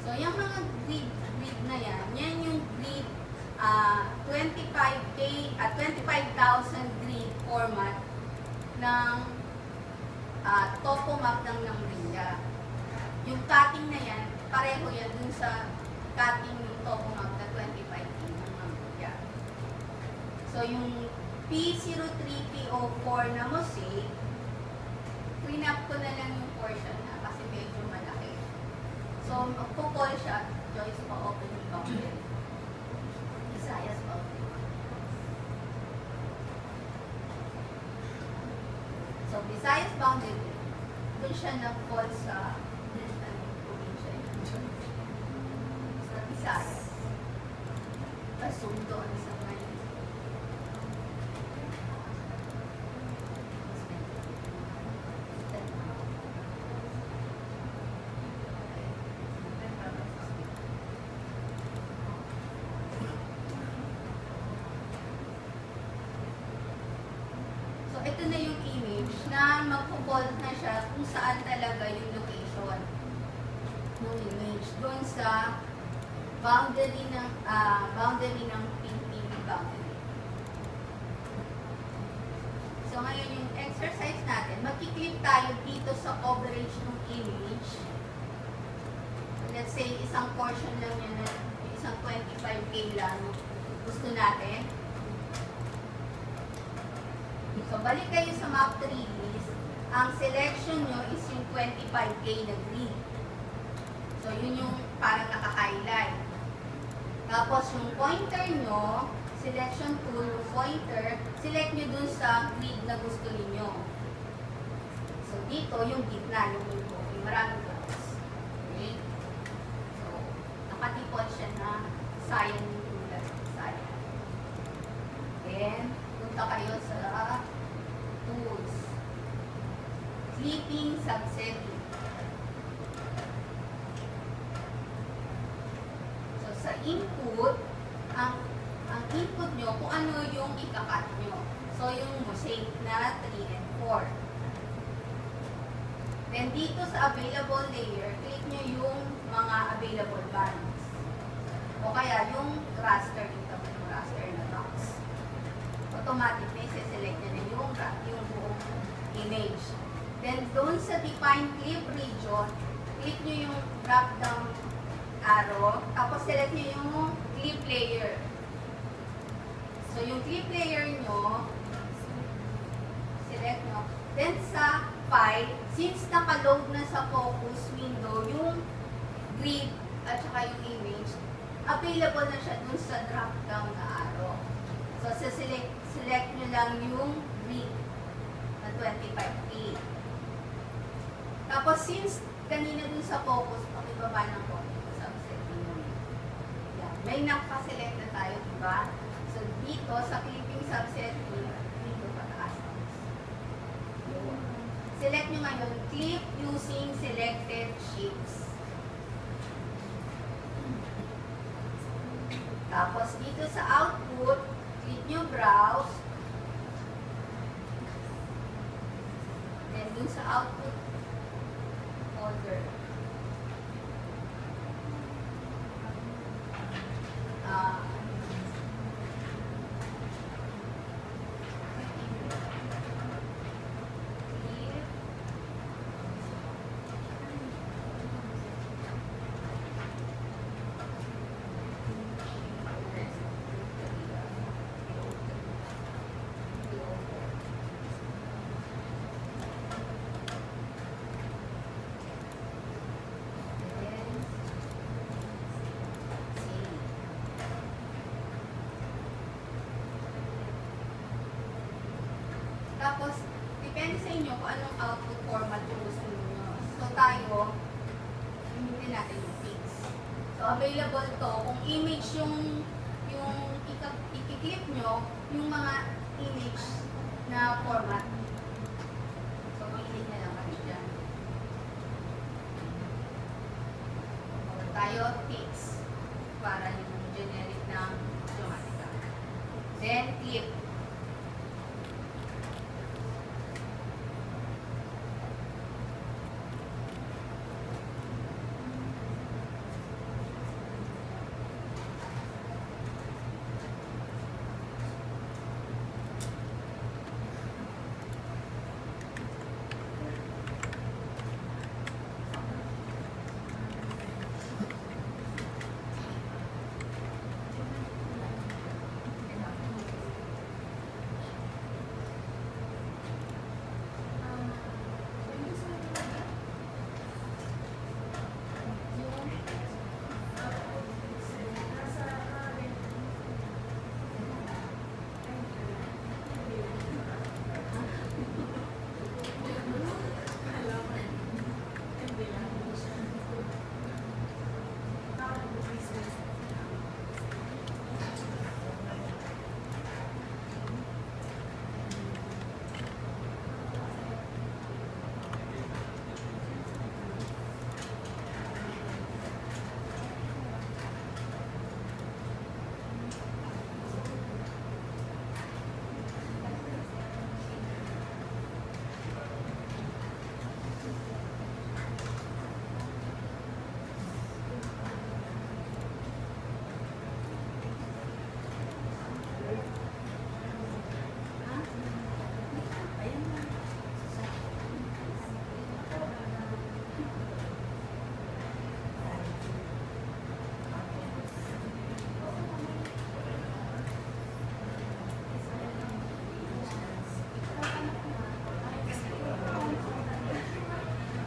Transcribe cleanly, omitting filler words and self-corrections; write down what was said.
So, yung mga grid na yan yung grid 25K at 25,000 grid format ng topo map ng Maria. Yung cutting na yan, pareho yan dun sa cutting yung topo map na 25K ng Maria. So, yung P03P04 na mosaic, clean up ko na lang yung portion na kasi medyo malaki. So, magpo-call siya, Joyce pa open yung boundary. Visayas boundary. So, Visayas boundary, doon siya nag-call sa probinsya yun. Sa Visayas. Assume doon sa ngayon. So, ito na yung image na magpo-bold na siya kung saan talaga yung location ng image. Doon sa boundary ng PPB boundary. So, ngayon yung exercise natin, magkiklik tayo dito sa coverage ng image. Let's say, isang portion lang yan na isang 25K lang gusto natin. So, balik kayo sa map 3 list. Ang selection nyo is yung 25K na grid. So, yun yung parang naka-highlight. Tapos, yung pointer nyo, selection tool, yung pointer, select nyo dun sa grid na gusto niyo. So, dito, yung gitna, yung maraming blocks. Okay? So, nakatipon siya na cyan yung tulad. Cyan. Then, punta kayo sa tools. Clipping subsetting. So, sa input, ang input nyo, kung ano yung ikakat nyo. So, yung mosaic na 3 and 4. Then, dito sa available layer, click nyo yung mga available bands. O kaya, yung raster, yung raster na box. Automatic na i-select nyo na yung buong image. Then, doon sa define clip region, click nyo yung drop down arrow, tapos select nyo yung clip layer. So, yung clip layer nyo, select nyo. Then, sa file, since naka-load na sa focus window, yung grid at saka yung image, available na siya dun sa drop down na arrow. So, select nyo lang yung grid na 25K. Tapos, since kanina dun sa focus, pakibaba ng focus, subsetting mo. Yan. May nakaselect na tayo, diba? So, dito, sa clipping subsetting, dito pataas. Select nyo ngayon, clip using selected shapes. Tapos, dito sa output, click nyo browse. Then, dun sa output folder. Tapos, depende sa inyo kung anong output format yung gusto niyo. So, tayo, hindi natin yung fix. So, available to. Kung image yung i-clip nyo, yung mga image na format. So, makinig na lang kami dyan. Tayo, fix. Para yung generic ng Geomatica. Then, clip.